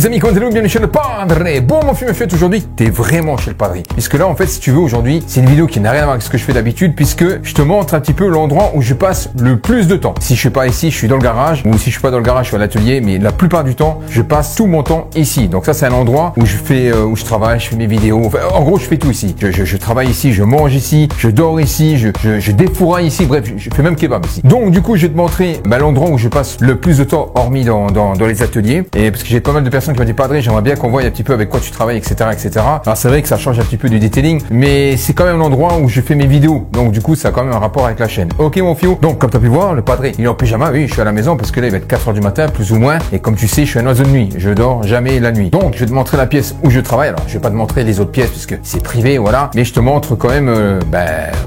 les amis, comment allez-vous? Bienvenue chez le Padre. Bon, mon film fait aujourd'hui, t'es vraiment chez le Padre. Puisque là, en fait, si tu veux, aujourd'hui, c'est une vidéo qui n'a rien à voir avec ce que je fais d'habitude, puisque je te montre un petit peu l'endroit où je passe le plus de temps. Si je suis pas ici, je suis dans le garage, ou si je suis pas dans le garage, je suis à l'atelier, mais la plupart du temps, je passe tout mon temps ici. Donc ça, c'est un endroit où où je travaille, je fais mes vidéos. Enfin, en gros, je fais tout ici. Je travaille ici, je mange ici, je dors ici, je défouraille ici. Bref, je fais même kebab ici. Donc, du coup, je vais te montrer l'endroit où je passe le plus de temps, hormis dans les ateliers. Et parce que j'ai pas mal de personnes qui m'ont dit, Padre, j'aimerais bien qu'on voie un petit peu avec quoi tu travailles, etc., etc. Alors c'est vrai que ça change un petit peu du detailing, mais c'est quand même l'endroit où je fais mes vidéos. Donc du coup, ça a quand même un rapport avec la chaîne. Ok, mon fio. Donc comme tu as pu voir, le Padre, il est en pyjama. Oui, je suis à la maison parce que là, il va être 4 heures du matin, plus ou moins. Et comme tu sais, je suis un oiseau de nuit. Je dors jamais la nuit. Donc je vais te montrer la pièce où je travaille. Alors je vais pas te montrer les autres pièces parce que c'est privé, voilà. Mais je te montre quand même,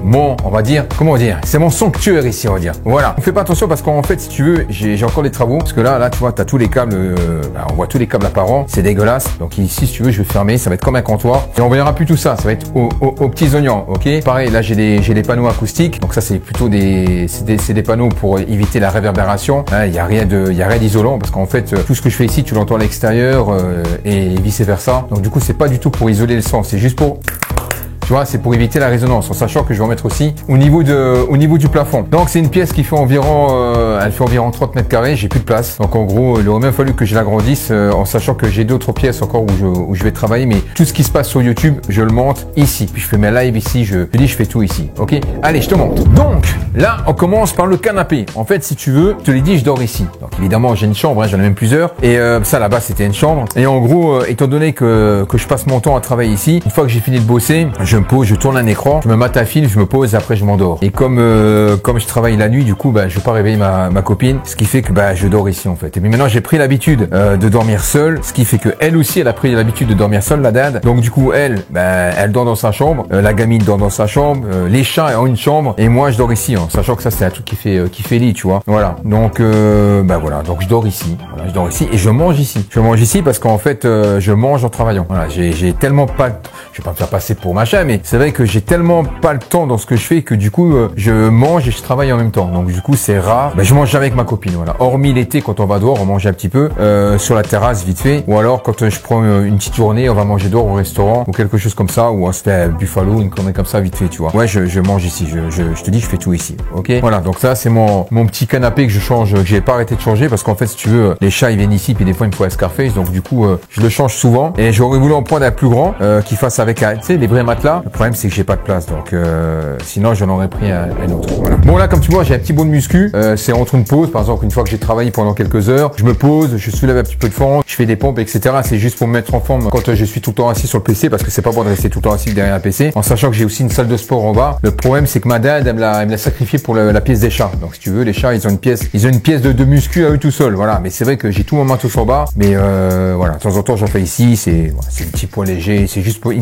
on va dire, comment dire, c'est mon sanctuaire ici, on va dire. Voilà. Fais pas attention parce qu'en fait, si tu veux, j'ai encore des travaux. Parce que là, tu vois, t'as tous les câbles, on voit tous les câbles apparents. C'est dégueulasse. Donc ici, si tu veux, je vais fermer. Ça va être comme un comptoir. Et on verra plus tout ça. Ça va être aux petits oignons. Ok. Pareil, là, j'ai des panneaux acoustiques. Donc ça, c'est plutôt des panneaux pour éviter la réverbération. Il y a rien d'isolant parce qu'en fait, tout ce que je fais ici, tu l'entends à l'extérieur et vice versa. Donc du coup, c'est pas du tout pour isoler le son. C'est juste pour... Tu vois, c'est pour éviter la résonance, en sachant que je vais en mettre aussi au niveau du plafond. Donc c'est une pièce qui fait environ, elle fait environ 30 mètres carrés. J'ai plus de place. Donc en gros, il aurait même fallu que je l'agrandisse, en sachant que j'ai d'autres pièces encore où je vais travailler. Mais tout ce qui se passe sur YouTube, je le monte ici. Puis je fais mes lives ici. Je fais tout ici. Ok. Allez, je te montre. Donc là, on commence par le canapé. En fait, si tu veux, je te l'ai dit, je dors ici. Donc évidemment, j'ai une chambre. J'en ai même plusieurs. Et ça là-bas, c'était une chambre. Et en gros, étant donné que je passe mon temps à travailler ici, une fois que j'ai fini de bosser, je me pose, je tourne un écran, je me mate un film, je me pose, après je m'endors. Et comme je travaille la nuit, du coup, je vais pas réveiller ma copine, ce qui fait que je dors ici en fait. Et puis maintenant j'ai pris l'habitude de dormir seule, ce qui fait que elle aussi elle a pris l'habitude de dormir seule, la dinde. Donc du coup elle dort dans sa chambre, la gamine dort dans sa chambre, les chats ont une chambre et moi je dors ici, sachant que ça c'est un truc qui fait lit, tu vois. Voilà. Donc voilà, donc je dors ici. Voilà, je dors ici et je mange ici. Je mange ici parce qu'en fait je mange en travaillant. Voilà, j'ai tellement pas, je vais pas me faire passer pour machin, mais c'est vrai que j'ai tellement pas le temps dans ce que je fais que du coup je mange et je travaille en même temps. Donc du coup c'est rare. Je mange jamais avec ma copine. Voilà. Hormis l'été quand on va dehors, on mange un petit peu sur la terrasse vite fait. Ou alors quand je prends une petite journée, on va manger dehors au restaurant ou quelque chose comme ça, ou on se fait un buffalo, une connerie comme ça vite fait, tu vois. Ouais, je mange ici. Je te dis, je fais tout ici. Ok. Voilà. Donc ça c'est mon petit canapé que je change, que j'ai pas arrêté de changer parce qu'en fait si tu veux, les chats ils viennent ici puis des fois ils me font un Scarface. Donc du coup je le change souvent et j'aurais voulu en prendre un plus grand qui fasse avec les vrais matelas. Le problème c'est que j'ai pas de place, donc sinon j'en aurais pris un autre. Voilà. Bon là comme tu vois j'ai un petit bon de muscu, c'est entre une pause, par exemple une fois que j'ai travaillé pendant quelques heures, je me pose, je soulève un petit peu de fond, je fais des pompes, etc. C'est juste pour me mettre en forme quand je suis tout le temps assis sur le PC, parce que c'est pas bon de rester tout le temps assis derrière un PC, en sachant que j'ai aussi une salle de sport en bas. Le problème c'est que ma dinde elle me l'a sacrifié pour la pièce des chats. Donc si tu veux, les chats ils ont une pièce de muscu à eux tout seuls. Voilà, mais c'est vrai que j'ai tout mon matos en bas, mais voilà, de temps en temps j'en fais ici, c'est un petit point léger, c'est juste pour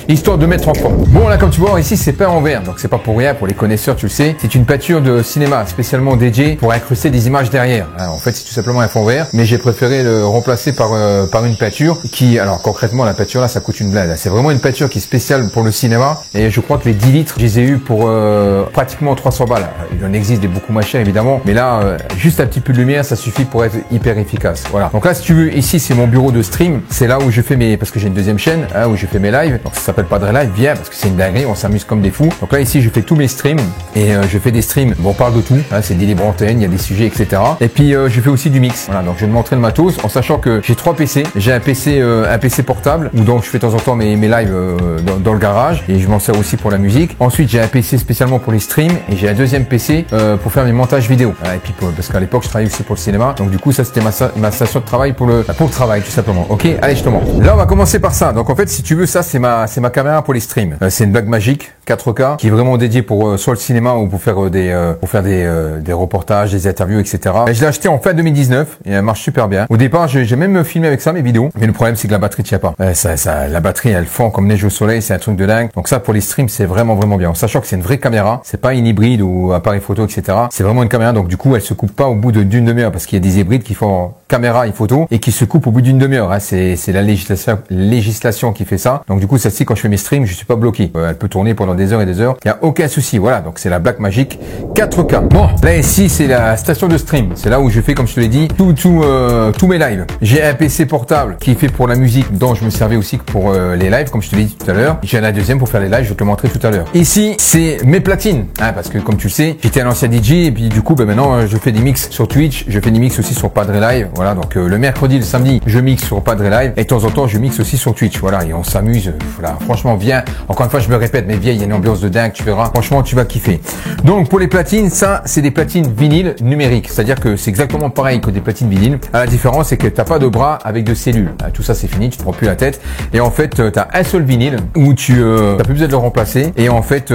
histoire de mettre en forme. Bon là comme tu vois ici c'est peint en vert, donc c'est pas pour rien, pour les connaisseurs tu le sais, c'est une peinture de cinéma spécialement dédiée pour incruster des images derrière. En fait c'est tout simplement un fond vert, mais j'ai préféré le remplacer par une peinture qui, alors concrètement la peinture là ça coûte une blinde, c'est vraiment une peinture qui est spéciale pour le cinéma et je crois que les 10 litres je les ai eu pour pratiquement 300 balles. Il en existe des beaucoup moins chers évidemment, mais là juste un petit peu de lumière ça suffit pour être hyper efficace. Voilà, donc là si tu veux, ici c'est mon bureau de stream, c'est là où je fais parce que j'ai une deuxième chaîne où je fais mes lives, donc ça s'appelle Padre Live, viens parce que c'est une dinguerie, on s'amuse comme des fous. Donc là ici je fais tous mes streams et je fais des streams, on parle de tout, c'est des libres antennes, il y a des sujets etc. Et puis je fais aussi du mix. Voilà, donc je vais te montrer le matos en sachant que j'ai 3 PC. J'ai un PC portable où donc je fais de temps en temps mes lives dans le garage et je m'en sers aussi pour la musique. Ensuite j'ai un PC spécialement pour les streams et j'ai un deuxième PC pour faire mes montages vidéo. Et puis parce qu'à l'époque je travaillais aussi pour le cinéma, donc du coup ça c'était ma station de travail pour le travail tout simplement. Ok, allez je te montre. Là on va commencer par ça. Donc en fait si tu veux ça c'est ma caméra pour les streams. C'est une Blackmagic 4K qui est vraiment dédiée pour soit le cinéma ou pour faire des reportages, des interviews etc. Et je l'ai acheté en fin 2019 et elle marche super bien. Au départ j'ai même filmé avec ça mes vidéos, mais le problème c'est que la batterie tient pas. La batterie elle fond comme neige au soleil, c'est un truc de dingue. Donc ça pour les streams c'est vraiment bien. En sachant que c'est une vraie caméra, c'est pas une hybride ou appareil photo etc. C'est vraiment une caméra, donc du coup elle se coupe pas au bout d'une demi-heure parce qu'il y a des hybrides qui font caméra et photo et qui se coupent au bout d'une demi-heure. C'est la législation qui fait ça. Donc du coup celle-ci quand je fais mes streams, je suis suis pas bloqué. Elle peut tourner pendant des heures et des heures. Il y a aucun souci. Voilà. Donc c'est la Blackmagic 4K. Bon, là ici c'est la station de stream. C'est là où je fais, comme je te l'ai dit, tous mes lives. J'ai un PC portable qui est fait pour la musique, dont je me servais aussi pour les lives, comme je te l'ai dit tout à l'heure. J'ai la deuxième pour faire les lives. Je vais te le montrer tout à l'heure. Ici c'est mes platines, hein, parce que comme tu le sais, j'étais un ancien DJ et puis du coup, maintenant je fais des mix sur Twitch. Je fais des mix aussi sur Padre Live. Voilà. Donc le mercredi, le samedi, je mixe sur Padre Live et de temps en temps je mixe aussi sur Twitch. Voilà. Et on s'amuse. Voilà. Franchement, viens. Encore une fois, je me répète, mais viens, il y a une ambiance de dingue. Tu verras. Franchement, tu vas kiffer. Donc pour les platines, ça c'est des platines vinyle numériques. C'est-à-dire que c'est exactement pareil que des platines vinyle. La différence, c'est que t'as pas de bras avec de cellules. Tout ça, c'est fini. Tu te prends plus la tête. Et en fait, t'as un seul vinyle où t'as plus besoin de le remplacer. Et en fait,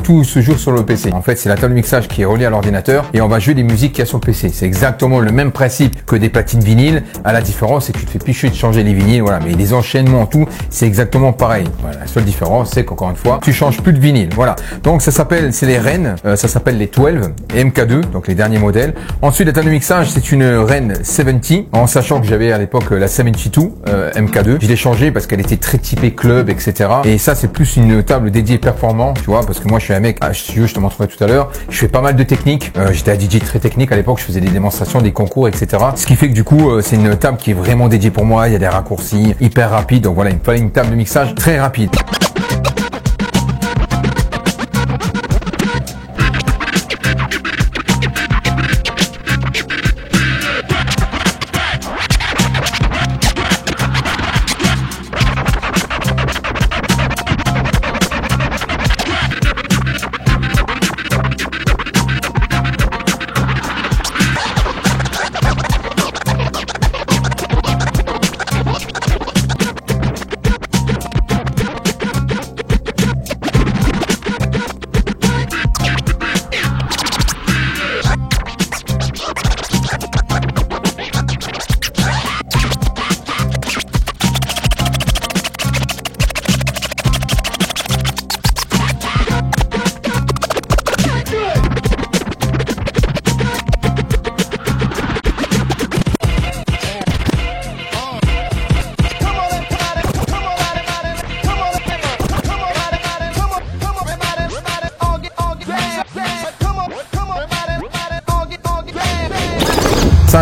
tout se joue sur le PC. En fait, c'est la table de mixage qui est reliée à l'ordinateur et on va jouer des musiques qu'il y a sur le PC. C'est exactement le même principe que des platines vinyle. À la différence, c'est que tu te fais picher de changer les vinyles. Voilà. Mais les enchaînements, tout, c'est exactement pareil. Voilà. La seule différence, c'est qu'encore une fois, tu changes plus de vinyle. Voilà. Donc ça s'appelle, c'est les Ren. Ça s'appelle les 12 et MK2. Donc les derniers modèles. Ensuite, la table de mixage, c'est une Ren 70. En sachant que j'avais à l'époque la 72 MK2. Je l'ai changée parce qu'elle était très typée club, etc. Et ça, c'est plus une table dédiée performant, tu vois, parce que moi, je suis un mec, je te montrerai tout à l'heure. Je fais pas mal de techniques. J'étais un DJ très technique à l'époque. Je faisais des démonstrations, des concours, etc. Ce qui fait que du coup, c'est une table qui est vraiment dédiée pour moi. Il y a des raccourcis hyper rapides. Donc voilà, il me fallait une table de mixage très rapide.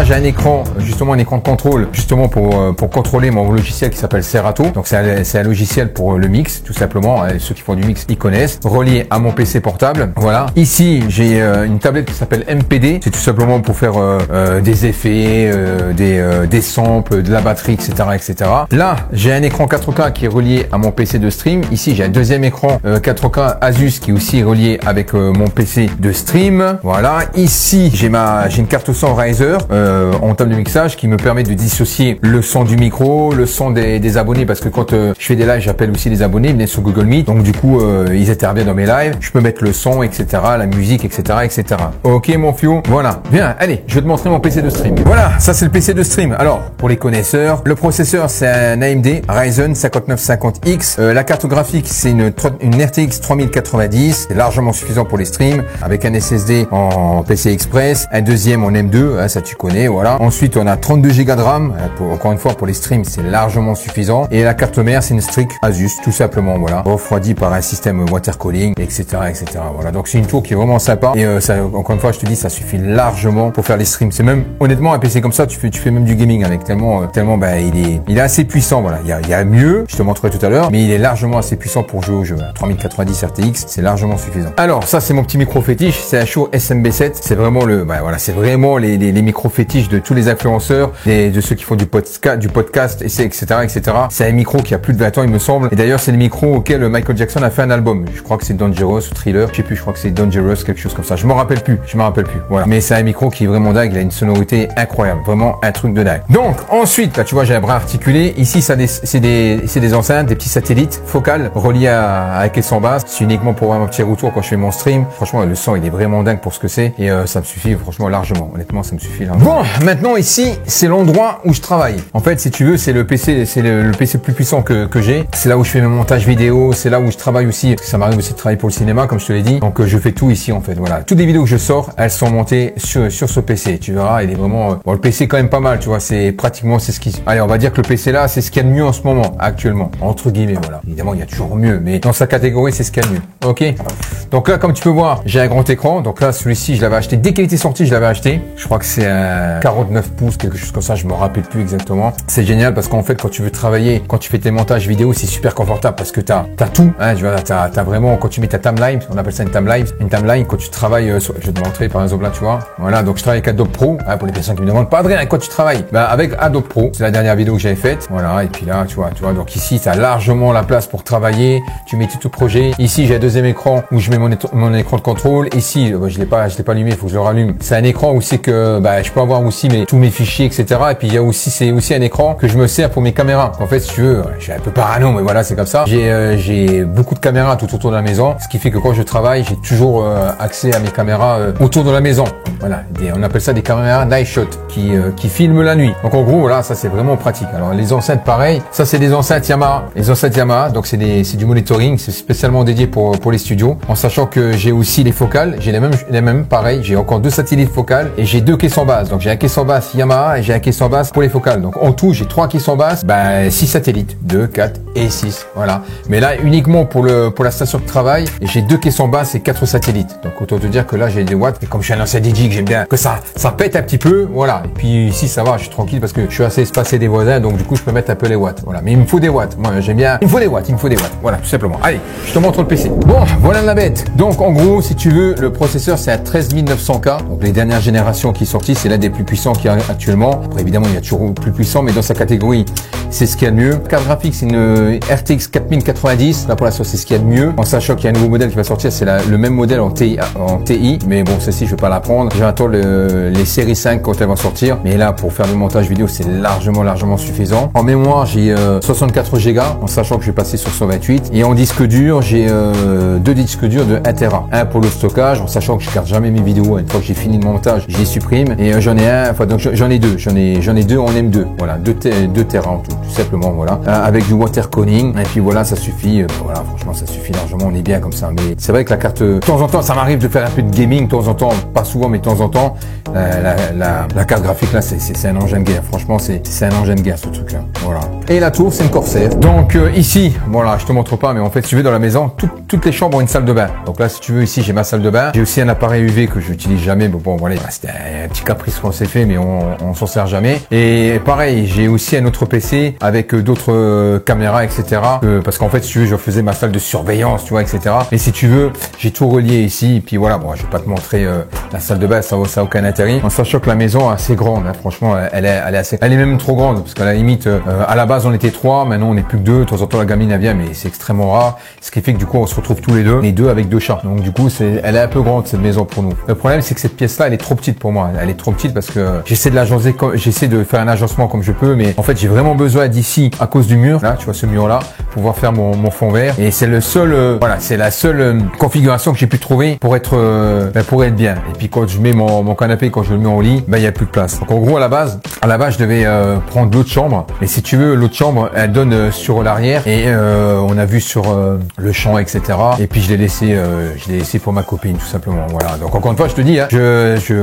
J'ai un écran, justement un écran de contrôle, justement pour contrôler mon logiciel qui s'appelle Serato. Donc c'est un logiciel pour le mix, tout simplement. Ceux qui font du mix, ils connaissent. Relié à mon PC portable. Voilà. Ici, j'ai une tablette qui s'appelle MPD. C'est tout simplement pour faire des effets, des samples, de la batterie, etc., etc. Là, j'ai un écran 4K qui est relié à mon PC de stream. Ici, j'ai un deuxième écran 4K Asus qui est aussi relié avec mon PC de stream. Voilà. Ici, j'ai une carte son Riser en table de mixage qui me permet de dissocier le son du micro, le son des abonnés, parce que quand je fais des lives, j'appelle aussi les abonnés, ils viennent sur Google Meet, donc du coup ils interviennent dans mes lives, je peux mettre le son, etc., la musique, etc., etc. Ok mon fio, voilà. Bien, allez, je vais te montrer mon PC de stream. Voilà, ça c'est le PC de stream. Alors, pour les connaisseurs, le processeur c'est un AMD Ryzen 5950X, la carte graphique c'est une RTX 3090, c'est largement suffisant pour les streams, avec un SSD en PC Express, un deuxième en M2, hein, ça tu connais, voilà. Ensuite, on a 32 Go de RAM. Encore une fois, pour les streams, c'est largement suffisant. Et la carte mère, c'est une Strix Asus, tout simplement, voilà. Refroidie par un système water cooling, etc., etc. Voilà. Donc, c'est une tour qui est vraiment sympa. Et ça, encore une fois, je te dis, ça suffit largement pour faire les streams. C'est même, honnêtement, un PC comme ça, tu fais même du gaming avec. Tellement, il est assez puissant, voilà. Il y a mieux, je te montrerai tout à l'heure, mais il est largement assez puissant pour jouer au jeu. 3090 RTX, c'est largement suffisant. Alors, ça, c'est mon petit micro fétiche. C'est un Shure SMB7. C'est vraiment voilà, c'est vraiment les micros fétiches de tous les influenceurs et de ceux qui font du podcast, etc., etc. C'est un micro qui a plus de 20 ans, il me semble. Et d'ailleurs, c'est le micro auquel Michael Jackson a fait un album. Je crois que c'est Dangerous ou Thriller. Je sais plus, je crois que c'est Dangerous, quelque chose comme ça. Je m'en rappelle plus. Voilà. Mais c'est un micro qui est vraiment dingue. Il a une sonorité incroyable. Vraiment un truc de dingue. Donc, ensuite, là, tu vois, j'ai un bras articulé. Ici, c'est des enceintes, des petits satellites focales reliés avec les son basse. C'est uniquement pour avoir un petit retour quand je fais mon stream. Franchement, le son, il est vraiment dingue pour ce que c'est. Et ça me suffit, franchement, largement. Honnêtement, ça me suffit largement. Bon, maintenant ici, c'est l'endroit où je travaille. En fait, si tu veux, c'est le PC, c'est le PC le plus puissant que j'ai. C'est là où je fais mes montages vidéo, c'est là où je travaille aussi, parce que ça m'arrive aussi de travailler pour le cinéma, comme je te l'ai dit. Donc, je fais tout ici, en fait. Voilà. Toutes les vidéos que je sors, elles sont montées sur ce PC. Tu verras, il est vraiment, bon, le PC est quand même pas mal, tu vois. C'est pratiquement, c'est ce qui, allez, on va dire que le PC là, c'est ce qu'il y a de mieux en ce moment, actuellement. Entre guillemets, voilà. Évidemment, il y a toujours mieux, mais dans sa catégorie, c'est ce qu'il y a de mieux. Ok. Donc là, comme tu peux voir, j'ai un grand écran. Donc là, celui-ci, je l'avais acheté dès qu'il était sorti, je l'avais acheté. Je crois que c'est un 49 pouces, quelque chose comme ça. Je me rappelle plus exactement. C'est génial parce qu'en fait, quand tu veux travailler, quand tu fais tes montages vidéo, c'est super confortable parce que t'as tout. Hein, tu vois, t'as vraiment, quand tu mets ta timeline, on appelle ça une timeline, quand tu travailles sur, je vais te montrer par exemple là, tu vois. Voilà, donc je travaille avec Adobe Pro. Hein, pour les personnes qui me demandent, pas Adrien, avec quoi tu travailles? Bah, avec Adobe Pro. C'est la dernière vidéo que j'avais faite. Voilà, et puis là, tu vois. Donc ici, t'as largement la place pour travailler. Tu mets tout ton projet. Ici, j'ai un deuxième écran où je mets mon écran de contrôle. Ici, je l'ai pas allumé, il faut que je le rallume. C'est un écran où c'est que, bah, je peux avoir aussi tous mes fichiers, etc. Et puis il y a aussi, c'est aussi un écran que je me sers pour mes caméras. En fait, si tu veux, je suis un peu parano, mais voilà, c'est comme ça. J'ai beaucoup de caméras tout autour de la maison, ce qui fait que quand je travaille, j'ai toujours accès à mes caméras autour de la maison. Voilà, on appelle ça des caméras night shot qui filment la nuit. Donc en gros, voilà, ça c'est vraiment pratique. Alors les enceintes, pareil, ça c'est des enceintes Yamaha. Les enceintes Yamaha, donc c'est du monitoring, c'est spécialement dédié pour les studios. En sachant que j'ai aussi les focales, j'ai les mêmes, pareil, j'ai encore 2 satellites focales et j'ai 2 caissons basses. Donc j'ai un caisson basse Yamaha et j'ai un caisson basse pour les focales. Donc en tout, j'ai 3 caissons basses, 6 satellites, 2, 4 et 6. Voilà. Mais là, uniquement pour la station de travail, j'ai 2 caissons basses et 4 satellites. Donc autant te dire que là, j'ai des watts. Et comme je suis un ancien DJ, que j'aime bien que ça pète un petit peu, voilà. Et puis ici, ça va, je suis tranquille parce que je suis assez espacé des voisins, donc du coup, je peux mettre un peu les watts. Voilà. Mais il me faut des watts. Moi, j'aime bien. Il me faut des watts. Voilà, tout simplement. Allez, je te montre le PC. Bon, voilà la bête. Donc en gros, si tu veux, le processeur, c'est un 13900K. Donc les dernières générations qui sont sorties, c'est l'un des plus puissants qu'il y a actuellement. Après, évidemment, il y a toujours plus puissant, mais dans sa catégorie, c'est ce qu'il y a de mieux. Carte graphique, c'est une RTX 4090. Là, pour l'instant, c'est ce qu'il y a de mieux. En sachant qu'il y a un nouveau modèle qui va sortir, c'est le même modèle en TI. Mais bon, celle-ci, je vais pas la prendre. J'attends les séries 5 quand elles vont sortir. Mais là, pour faire le montage vidéo, c'est largement suffisant. En mémoire, j'ai 64 Go, en sachant que je vais passer sur 128. Et en disque dur, j'ai 2 disques durs de 1 Tera. Un pour le stockage, en sachant que je garde jamais mes vidéos. Une fois que j'ai fini le montage, je les supprime. Et j'en ai un, enfin, donc j'en ai deux. J'en ai deux en M2. Voilà, 2 Tera en tout simplement, voilà. Avec du water cooling. Et puis voilà, ça suffit. Voilà, franchement, ça suffit largement. On est bien comme ça. Mais c'est vrai que la carte, de temps en temps, ça m'arrive de faire un peu de gaming, de temps en temps, pas souvent, mais de temps en temps. La carte graphique là, c'est un engin de guerre. Franchement, c'est un engin de guerre ce truc là. Voilà. Et la tour, c'est une Corsair. Donc ici, voilà, je te montre pas, mais en fait, si tu veux, dans la maison, toutes les chambres ont une salle de bain. Donc là, si tu veux, ici, j'ai ma salle de bain. J'ai aussi un appareil UV que je n'utilise jamais. Mais bon, voilà, c'était un petit caprice qu'on s'est fait, mais on s'en sert jamais. Et pareil, j'ai aussi un autre PC avec d'autres caméras, etc. Parce qu'en fait, si tu veux, je faisais ma salle de surveillance, tu vois, etc. Et si tu veux, j'ai tout relié ici. Et puis voilà, bon, je vais pas te montrer la salle de bain, ça a aucun intérêt. En sachant que la maison est assez grande, hein, franchement, elle est même trop grande, parce qu'à la limite, à la base, on était 3, maintenant on est plus que 2. De temps en temps, la gamine elle vient, mais c'est extrêmement rare. Ce qui fait que du coup, on se retrouve tous les deux avec 2 chats. Donc du coup, elle est un peu grande cette maison pour nous. Le problème, c'est que cette pièce-là, elle est trop petite pour moi. Elle est trop petite parce que j'essaie de faire un agencement comme je peux, mais en fait, j'ai vraiment besoin d'ici à cause du mur. Là, tu vois ce mur-là, pouvoir faire mon fond vert. Et c'est le seul, voilà, c'est la seule configuration que j'ai pu trouver pour être bien. Et puis quand je mets mon canapé, quand je le mets en lit, il y a plus de place. Donc en gros, à la base, je devais prendre l'autre chambre. Et si tu veux, l'autre chambre, elle donne sur l'arrière et on a vu sur le champ, etc. Et puis je l'ai laissé pour ma copine, tout simplement. Voilà. Donc encore une fois, je te dis, hein,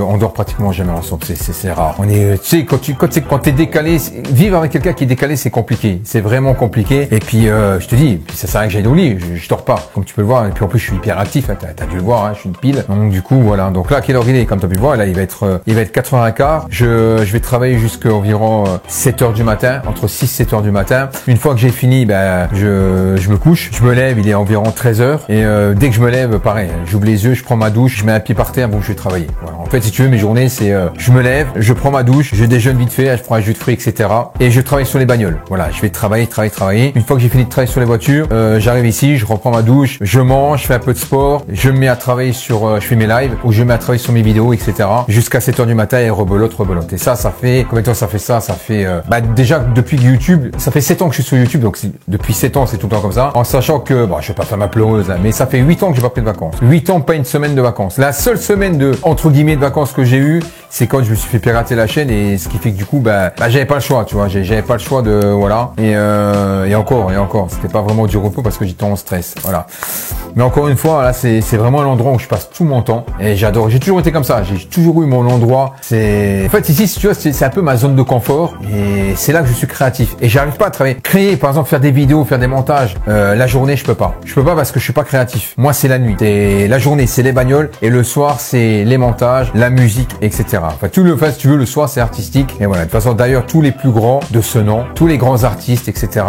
on dort pratiquement jamais ensemble. C'est rare. On est, tu sais, quand t'es décalé, vivre avec quelqu'un qui est décalé, c'est compliqué. C'est vraiment compliqué. Et puis je te dis, ça sert à rien que j'aille au lit. Je dors pas, comme tu peux le voir. Et puis en plus, je suis hyper actif. Hein, t'as dû le voir. Hein, je suis une pile. Donc du coup, voilà. Donc là, quelle heure il est, comme t'as pu le voir, là, il va être 4h15. Je vais travailler jusqu'à environ 7h du matin, entre 6 et 7h du matin. Une fois que j'ai fini, je me couche, je me lève, il est environ 13h. Et dès que je me lève, pareil, j'ouvre les yeux, je prends ma douche, je mets un pied par terre, bon, je vais travailler. Voilà. En fait, si tu veux, mes journées, c'est je me lève, je prends ma douche, je déjeune vite fait, je prends un jus de fruits, etc. Et je travaille sur les bagnoles. Voilà, je vais travailler. Une fois que j'ai fini de travaille sur les voitures, j'arrive ici, je reprends ma douche, je mange, je fais un peu de sport, je me mets à travailler sur, je fais mes lives, ou je me mets à travailler sur mes vidéos, etc. Jusqu'à 7h du matin et rebelote. Et ça fait, combien de temps ça fait ça? Ça fait, déjà depuis YouTube, ça fait 7 ans que je suis sur YouTube, donc depuis 7 ans c'est tout le temps comme ça. En sachant que, bon, je vais pas faire ma pleureuse, hein, mais ça fait 8 ans que j'ai pas pris de vacances. 8 ans, pas une semaine de vacances. La seule semaine de, entre guillemets, de vacances que j'ai eu, c'est quand je me suis fait pirater la chaîne et ce qui fait que du coup, j'avais pas le choix, tu vois, j'avais pas le choix de, voilà. Et encore, c'était pas vraiment du repos parce que j'étais en stress, voilà. Mais encore une fois, là, c'est vraiment l'endroit où je passe tout mon temps et j'adore. J'ai toujours été comme ça, j'ai toujours eu mon endroit. En fait, ici, si tu vois, c'est un peu ma zone de confort et c'est là que je suis créatif. Et j'arrive pas à travailler, créer, par exemple, faire des vidéos, faire des montages. La journée, je peux pas. Je peux pas parce que je suis pas créatif. Moi, c'est la nuit. La journée, c'est les bagnoles et le soir, c'est les montages, la musique, etc. Enfin, si tu veux, le soir, c'est artistique. Et voilà. De toute façon, d'ailleurs, tous les plus grands de ce nom, tous les grands artistes, etc.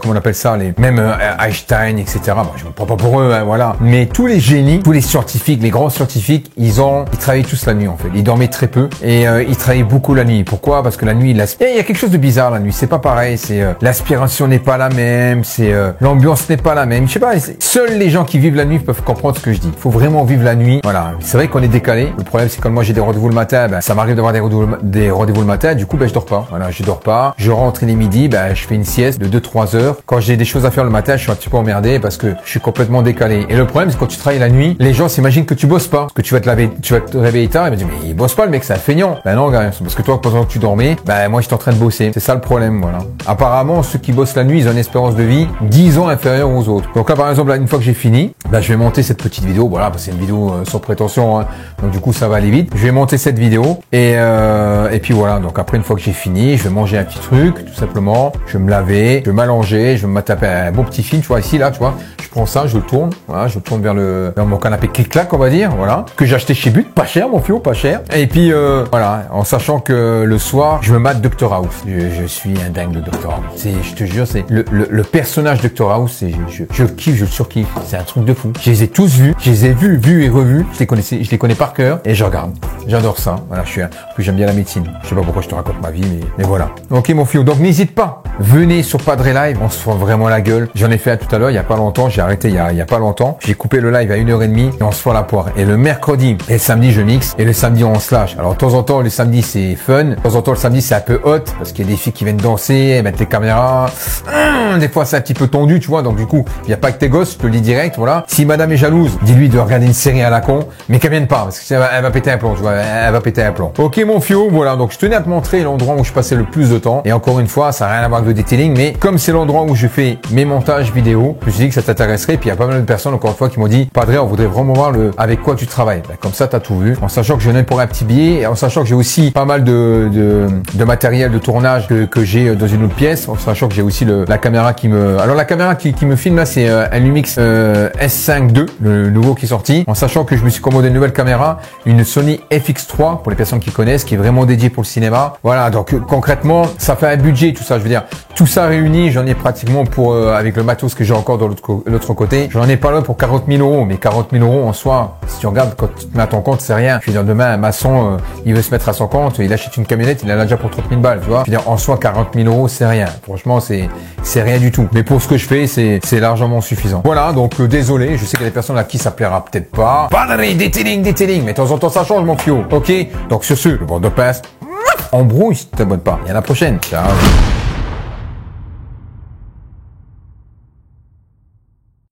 Comment on appelle ça, même Einstein, etc. Bon, je me prends pas pour eux, hein, voilà. Mais tous les génies, tous les scientifiques, les grands scientifiques, ils travaillent tous la nuit, en fait. Ils dormaient très peu et ils travaillaient beaucoup la nuit. Pourquoi? Parce que la nuit, il y a quelque chose de bizarre la nuit. C'est pas pareil. L'aspiration n'est pas la même. L'ambiance n'est pas la même. Je sais pas. Seuls les gens qui vivent la nuit peuvent comprendre ce que je dis. Il faut vraiment vivre la nuit. Voilà. C'est vrai qu'on est décalé. Le problème, c'est que quand moi j'ai des rendez-vous le matin, ça m'arrive d'avoir des rendez-vous le matin. Du coup, je dors pas. Voilà, je dors pas. Je rentre, il est midi. Je fais une sieste de 2-3 heures. Quand j'ai des choses à faire le matin, je suis un petit peu emmerdé parce que je suis complètement décalé. Et le problème, c'est quand tu travailles la nuit, les gens s'imaginent que tu bosses pas. Parce que tu vas te réveiller tard et me dire, mais il bosse pas le mec, c'est un feignant. Non, gars, c'est parce que toi, pendant que tu dormais, moi, j'étais en train de bosser. C'est ça le problème, voilà. Apparemment, ceux qui bossent la nuit, ils ont une espérance de vie 10 ans inférieure aux autres. Donc là, par exemple, là, une fois que j'ai fini, je vais monter cette petite vidéo. Voilà, parce que c'est une vidéo sans prétention, hein. Donc du coup, ça va aller vite. Je vais monter cette vidéo et puis voilà. Donc après, une fois que j'ai fini, je vais manger un petit truc, tout simplement. Je vais me laver, je vais m'allonger, je vais me taper un bon petit film, tu vois, ici, là, tu vois. Je prends ça, je le tourne, voilà, je le tourne vers mon canapé clic-clac, on va dire, voilà, que j'ai acheté chez But, pas cher, mon fio, pas cher. Et puis, voilà, en sachant que le soir, je me mate Dr House. Je suis un dingue de Dr House. Je te jure, c'est le personnage Dr House, je kiffe, je le surkiffe. C'est un truc de fou. Je les ai tous vus, je les ai vus et revus. Je les connais par cœur et je regarde. J'adore ça. Voilà, puis j'aime bien la médecine. Je sais pas pourquoi je te raconte ma vie, mais voilà. Ok, mon fio. Donc, n'hésite pas. Venez sur Padre Live. On se fera vraiment la gueule. J'en ai fait un tout à l'heure, il y a pas longtemps. J'ai arrêté il y a pas longtemps. J'ai coupé le live à 1h30 et on se fera la poire. Et le mercredi et le samedi, je mixe. Et le samedi, on se lâche. Alors, de temps en temps, le samedi, c'est fun. De temps en temps, le samedi, c'est un peu hot parce qu'il y a des filles qui viennent danser, mettre les caméras. Des fois, c'est un petit peu tendu, tu vois. Donc, du coup, il n'y a pas que tes gosses. Je te le dis direct, voilà. Si madame est jalouse, dis-lui de regarder une série à la con, mais qu'elle vienne pas parce que elle va péter un plomb, tu vois. Elle va péter un plomb. Ok, mon fio. Voilà. Donc, je tenais à te montrer l'endroit où je passais le plus de temps. Et encore une fois, ça n'a rien à voir avec le detailing, mais comme c'est l'endroit où je fais mes montages vidéo, je me suis dit que ça t'intéresserait. Puis il y a pas mal de personnes, encore une fois, qui m'ont dit, Padre, on voudrait vraiment voir avec quoi tu travailles. Comme ça, t'as tout vu. En sachant que je n'ai pour un petit billet, et en sachant que j'ai aussi pas mal de matériel de tournage que j'ai dans une autre pièce, en sachant que j'ai aussi la caméra alors la caméra qui me filme là, c'est un Lumix S5 II, le nouveau qui est sorti. En sachant que je me suis commandé une nouvelle caméra, une Sony FX3 pour les personnes qui connaissent, qui est vraiment dédiée pour le cinéma. Voilà, donc concrètement, ça fait un budget, tout ça. Je veux dire, tout ça réuni, j'en ai pratiquement avec le matos que j'ai encore de l'autre côté, j'en ai pas loin pour 40 000 euros. Mais 40 000 euros en soi, si tu regardes quand tu te mets à ton compte, c'est rien. Je veux dire, demain, un maçon, il veut se mettre à son compte, il achète une camionnette, il en a déjà pour 30 000 balles, tu vois. Je veux dire, en soi, 40 000 euros, c'est rien. Franchement, c'est rien du tout. Mais pour ce que je fais, c'est largement suffisant. Voilà, donc désolé, je sais qu'il y a des personnes à qui ça plaira peut-être pas. Padre, detailing, mais de temps en temps, ça change, mon fio. Ok, donc sur ce, le bord de passe, embrouille si tu t'abonnes pas. Et à la prochaine. Ciao.